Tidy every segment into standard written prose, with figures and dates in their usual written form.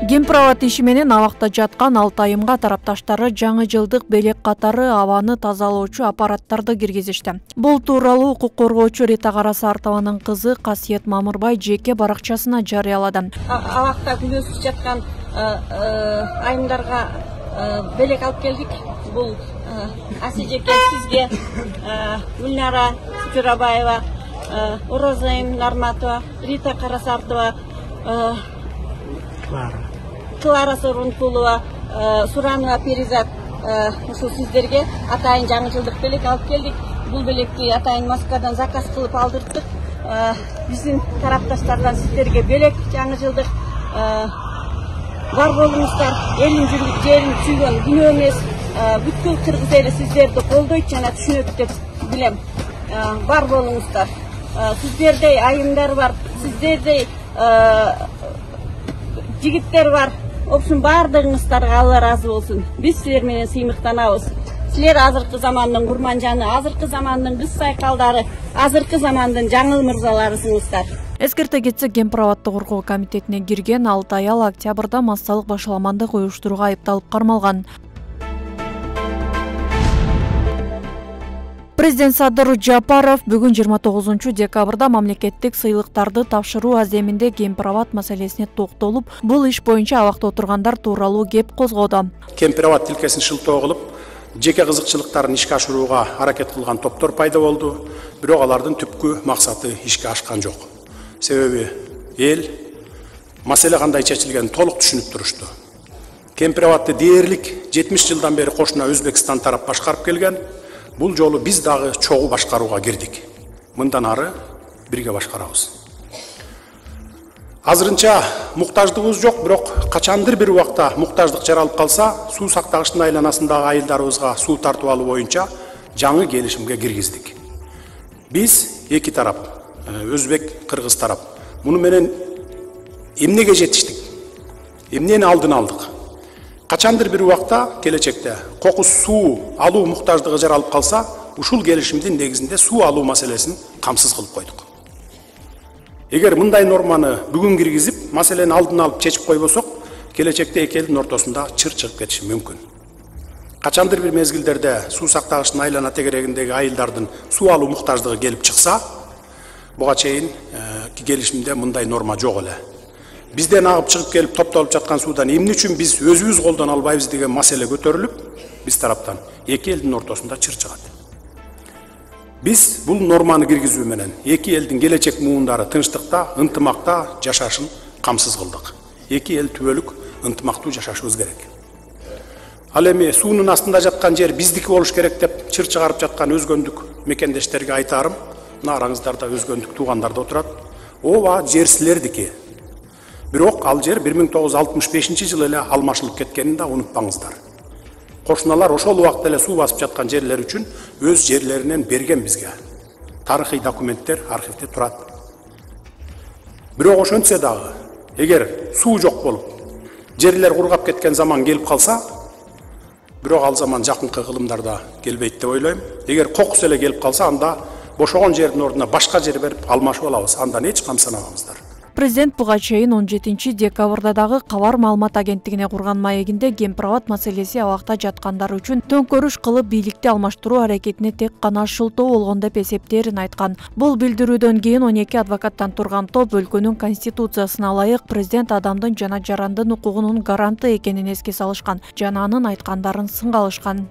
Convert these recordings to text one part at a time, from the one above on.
Гемпровод иши менен абакта жаткан Алтайымга тарапташтары жаңы жылдык белек катары абаны тазалоочу аппараттарды киргизишти. Бул тууралуу укук коргоочу Рита Карасартованын кызы Касиет Мамырбай жеке баракчасына жарыялады. Абакта күнөсүз жаткан айымдарга белек алып келдик. Бул Асижеке, сизге, Гүлнара Сүрабаева, Орозайым Нарматова, Рита Карасартова, Клара Сорункулова, Суранова Перизат, ушул сиздерге атайын жаңы жылдык белек алып келдик. Бул белекти атайын Москвадан заказ кылып алдырдык. Биздин тарапташтардан сиздерге белек жаңы жылдык бар болуңуздар. Элин жерин сүйгөн күнөө эмес, бүткүл кыргыз эли сиздерди колдойт жана түшүнөт деп билем. Бар болуңуздар. Сиздердей айымдар бар, сиздердей жигиттер бар. Общем, бардыгыңыздарга Алла разы болсун. Биз силер менен сыймыктанабыз. Силер азыркы замандын курманжаны, азыркы замандын кыз сайкалдары, азыркы замандын жаңыл мырзаларысыңыздар. Эскерте кетсек, Гемпроводду коргоо комитетине кирген 6 аял октябрда массалык башаламандык уюштурууга айыпталып кармалган. Президент Садыр Жапаров бүгүн 29 декабрда мамлекеттик сыйлыктарды тапшыруу аземинде Гемпровод маселесине токтолуп, бул иш боюнча абакта отургандар тууралуу кеп козгоду. Гемпровод тилкесин шылтоо кылып, жеке кызыкчылыктарын ишке ашырууга аракет кылган топтор пайда болду, бирок алардын түпкү максаты ишке ашкан жок. Себеби эл маселе кандай чечилгенин толук түшүнүп турушту. Гемпроводду дээрлик 70 жылдан бери кошуна Өзбекстан тарап башкарып келген. Бул жолу биз дагы чогуу башкарууга кирдик. Мындан ары бирге башкарабыз. Азырынча муктаждыгыбыз жок, бирок качандыр бир убакта муктаждык жаралып калса, суу сактагычтын айланасындагы айылдарыбызга суу тартып алуу боюнча жаңы келишимге киргиздик. Биз эки тарап, Өзбек, Кыргыз тарап, муну менен эмнеге жетиштик? Эмнени алдын алдык? Качандыр бир убакта келечекте кокус суу алуу муктаждыгы жаралып калса, ушул келишимдин негизинде суу алуу маселесин камсыз кылып койдук. Эгер мындай норманы бүгүн киргизип, маселени алдын алып чечип койбосок, келечекте эки элдин ортосунда чыр чыгып кетиши мүмкүн. Качандыр бир мезгилдерде суу сактагычтын айлана тегерегиндеги айылдардын суу алуу муктаждыгы келип чыкса, буга чейин келишимде мындай норма жок эле. Бизден агып чыгып келип топтолуп жаткан суудан эмне үчүн биз өзүбүз колдон албайбыз деген маселе көтөрүлүп, биз тараптан эки элдин ортосунда чыр чыгат. Биз бул норманы киргизүү менен эки элдин келечек муундары тынчтыкта, ынтымакта жашашын камсыз кылдык. Эки эл түбөлүк ынтымактуу жашашыбыз керек. Ал эми суунун астында жаткан жер биздики болуш керек деп чыр чыгарып жаткан өзгөндүк мекендештерге айтарым, мына араңыздарда өзгөндүк туугандар да отурат. Ооба, жер силердики. Бирок ал жер 1965 жылы эле алмашылып кеткенин да унутпаңыздар. Кошуналар ошол убакта эле суу басып жаткан жерлер үчүн өз жерлеринен берген бизге. Тарыхый документтер архивде турат. Бирок ошентсе дагы, эгер суу жок болуп, жерлер кургап кеткен заман келип калса, бирок ал заман жакынкы кылымдарда келбейт деп ойлойм. Эгер кокус эле келип калса, анда бошогон жердин ордуна башка жер берип алмашып алабыз. Андан эч камсынабыздар. Президент буга чейин 17 декабрда дагы Кабар маалымат агенттигине курган маегинде Гемпровод маселеси абакта жаткандар үчүн төңкөрүш кылып бийликти алмаштыруу аракетине тек гана шылтоо болгон деп эсептерин айткан. Бул билдирүүдөн кийин 12 адвокаттан турган топ өлкөнүн конституциясына ылайык президент адамдын жана жарандын укугунун гаранты экенин эске салышкан жана анын айткандарын сынга алышкан.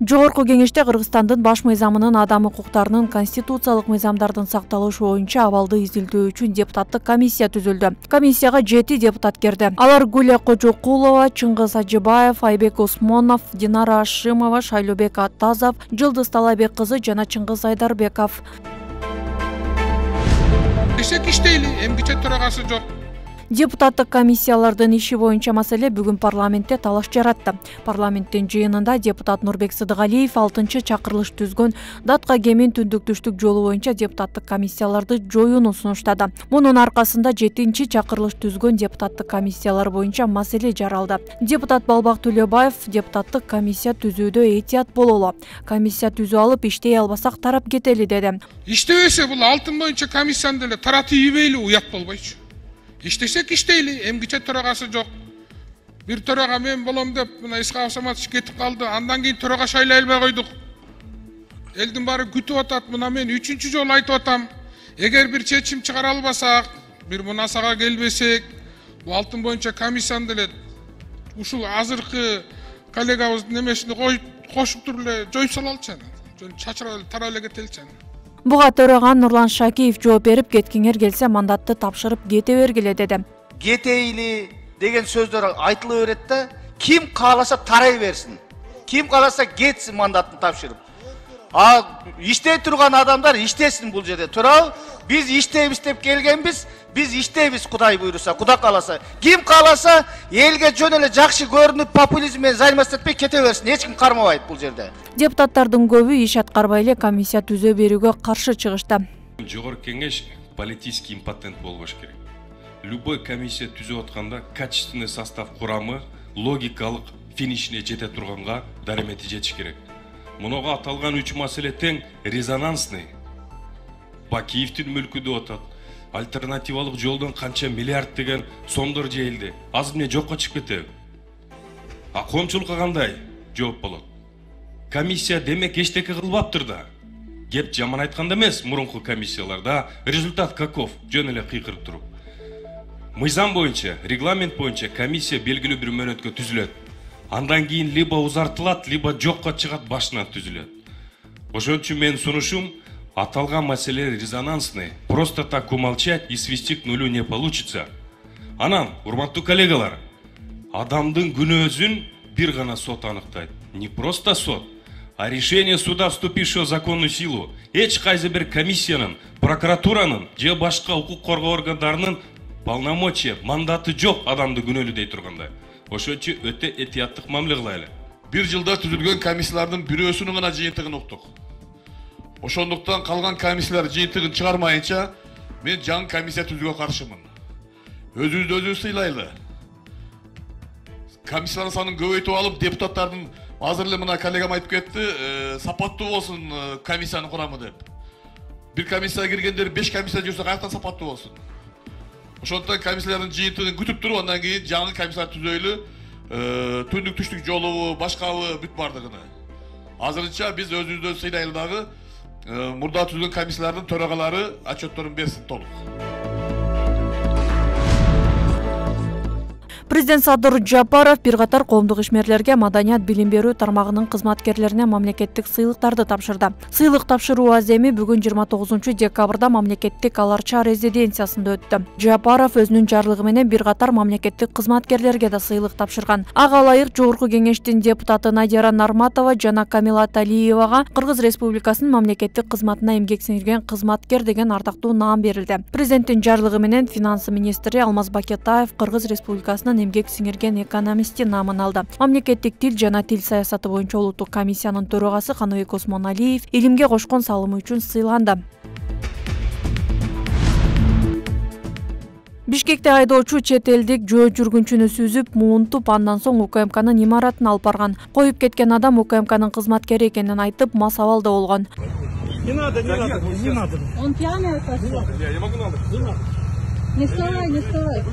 Жогорку кеңеште Кыргызстандын баш мыйзамынын адам укуктарынын конституциялык мыйзамдардын сакталышы боюнча абалды изилдөө үчүн депутаттык комиссия түзүлдү. Комиссияга 7 депутат кирди. Алар Гүлия Кожокулова, Чыңгыз Ажыбаев, Айбек Осмонов, Динара Ашимова, Шайлообек Атазов, Жылдыз Талабек кызы жана Чыңгыз Айдарбеков. Десек иштейли, эмгиче төрагасы жок. Депутаттык комиссиялардын иши боюнча маселе бүгүн парламентте талаш жаратты. Парламенттин жыйынында депутат Нурбек Сыдыгалиев 6-чакырылыш түзгөн Датка Кемин түндүк-түштүк жолу боюнча депутаттык комиссияларды жоюуну сунуштады. Мунун аркасында 7-чакырылыш түзгөн депутаттык комиссиялар боюнча маселе жаралды. Депутат Балбак Төлөбаев депутаттык комиссия түзүүдө этият бололу. Комиссия түзүп алып иштей албасак тарап кетели деди. İştebese bул алтын боюнча комиссияны деле таратып ийбейли, уят болбойчу. İştesek işteyli, emgiçe төрагасы жок. Bir töraga men bolom деп, мына Исхак Саматович кетип калды. Андан кийин төрага шайлай албай койдук. Элдин баары күтүп атат. Мына мен 3-чү жолу айтып атам. Эгер bir чечим чыгара албасак, bir мунасага келбесек, бул алтын боюнча комиссияны деле ушул азыркы коллегабыздын немесине кошуп туруп эле жоюп салалычы. Чачырап эле тарап эле кетеличи. Буга төраган Нурлан Шакиев жооп берип, кеткиңер келсе мандатты тапшырып кете бергиле деди. Кетейли деген сөздөр айтыла берет да, ким кааласа тарай берсин. Ким кааласа кетсин мандатын тапшырып. İşte turgan adamlar iştesin bul жерде. Тура, biz işteybiz деп келгенбиz, biz işteybiz Кудай буйруса, Куда кааласа. Ким кааласа элге жөн эле жакшы көрүнүп, популизм менен займаст этпей кете берсин. Эч ким кармабайт бул жерде. Депутаттардын көбү иш аткарбай эле комиссия түзө берүүгө каршы чыгышты. Жогорку кеңеш политический импотент болбош керек. Любой комиссия түзүп атканда качественный состав курамы логикалык финишине жете турганга даремети жетиш керек. Мунуга аталган 3 маселе тең резонансный. Бакиевдин мүлкү деп атат. Альтернативалык жолдон канча миллиард деген сомдор жейилди. Аз эмне жокко чыгып кетеби. Коомчулукка кандай жооп болот? Комиссия демек эчтеке кылбаптыр да. Кеп жаман айтканда эмес, мурунку комиссияларда результат каков? Жөн эле кыйкырып туруп. Мыйзам боюнча, регламент боюнча комиссия белгилүү бир мөөнөткө түзүлөт. Андан кийин либо узартылат, либо жокко чыгат, башынан түзүлөт. Ошон үчүн менин сунушум, аталган маселе резонансный. Просто так умолчать и свести к нулю не получится. Анан, урматтуу коллегалар, адамдын күнөөсүн бир гана сот аныктайт. Не просто сот, а решение суда, вступившего в законную силу. Эч кайсы бир комиссиянын, прокуратуранын же башка укук коргоо органдарынын полномочия, мандаты жок адамды күнөөлүү дей турганда. Ошон үчүн өтө этияттык мамиле кылайлы. Bir жылда түзүлгөн комиссиялардын бирөөсүнүн гана жыйынтыгын уктук. Ошондуктан калган комиссиялар жыйынтыгын чыгармайынча мен жаңы комиссия түзүүгө каршымын. Өзүбүздү сыйлайлы. Комиссиялардын санын көбөйтүп алып, депутаттардын азыр эле мына коллегам айтып кетти, сапаттуу болсун комиссиянын курамы деп. Bir комиссияга киргендер 5 комиссия жүрсө каяктан сапаттуу болсун. Ошондуктан комиссиялардын жыйынтыгын күтүп туруп, андан кийин жаңы комиссиялар түзөйлү, түндүк-түштүк жолу, башкабы бүт бардыгыны. Азырынча биз өзүбүздү сыйлайлы дагы, мурда түзүлгөн комиссиялардын төрагалары отчетторун берсин толук. Президент Садыр Жапаров бир катар коомдук ишмерлерге маданият билим берүү тармагынын кызматкерлерине мамлекеттик сыйлыктарды тапшырды. Сыйлык тапшыруу аземи бүгүн 29-декабрда мамлекеттик Аларча резиденциясында өттү. Жапаров өзүнүн жарлыгы менен бир катар мамлекеттик кызматкерлерге да сыйлык тапшырган. Ага ылайык Жогорку кеңештин депутаты Надира Нарматова жана Камила Талиевага Кыргыз Республикасынын мамлекеттик кызматына эмгек сиңирген кызматкер деген ардактуу наам берилди. Президенттин жарлыгы менен финансы министри Алмаз Бакетаев Кыргыз Республикасынын эмгек сиңирген экономисти наамын алды. Мамлекеттик тил жана тил саясаты боюнча улуттук комиссиянын төрагасы Каныбек Осмоналиев илимге кошкон салымы үчүн сыйланды. Бишкекте айдоочу чет элдик жөө жүргүнчүнү сүзүп, муунтуп, андан соң УКМКнын имаратына алып барган. Коюп кеткен адам УКМКнын кызматкери экенин айтып, мас абалда болгон. Не надо. Он пьяный, Я могу надо. Не вставай.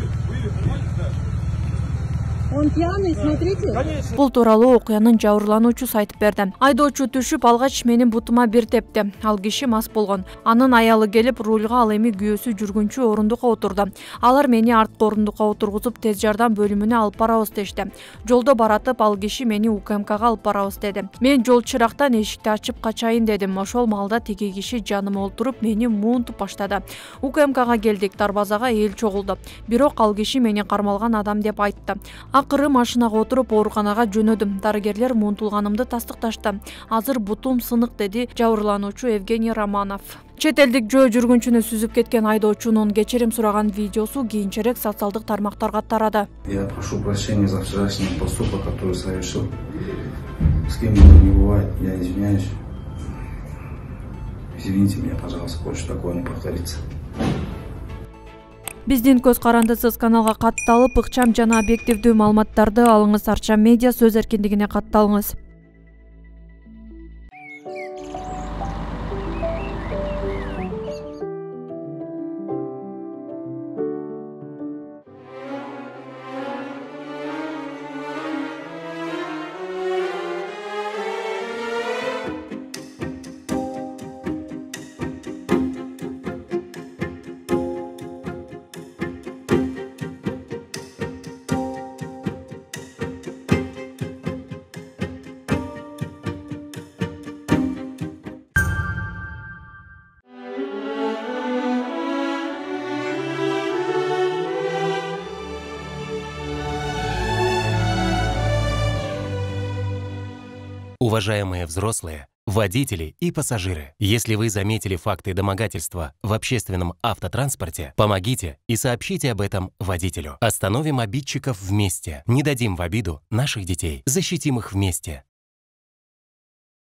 Он пьяный, смотрите. Бул тууралуу окуянын жабырлануучусу айтып берди. Айдоочу түшүп алгач менин бутума бир тепти. Ал киши мас болгон. Анын аялы келип рульга, ал эми күйөөсү жүргүнчү орундукка отурду. Алар мени арткы орундукка отургузуп тез жардам бөлүмүнө алып барабыз дешти. Жолдо баратып ал киши мени УКМКга алып барабыз деди. Мен жол чырактан эшикти ачып качайын дедим. Ошол маалда тиги киши жаныма олтуруп мени муунтуп баштады. УКМКга келдик, дарбазага эл чогулду. Бирок ал киши мени кармалган адам деп айтты. Акыры машинага отуруп ооруканага жөнөдүм. Дарыгерлер муунтулганымды тастыкташты. Азыр бутум сынык, деди жабырлануучу Евгений Романов. Чет элдик жөө жүргүнчүнү сүзүп кеткен айдоочунун кечирим сураган видеосу кийинчерээк социалдык тармактарга тарады. Я прошу прощения за вчерашний поступок, который совершил. С кем не бывает, я извиняюсь. Извините меня, пожалуйста, больше такое не повторится. Биздин көз карандысыз каналга катталып, ыкчам жана объективдүү маалыматтарды алыңыз. Арча медиа сөз эркиндигине катталыңыз. Уважаемые взрослые, водители и пассажиры, если вы заметили факты домогательства в общественном автотранспорте, помогите и сообщите об этом водителю. Остановим обидчиков вместе, не дадим в обиду наших детей, защитим их вместе.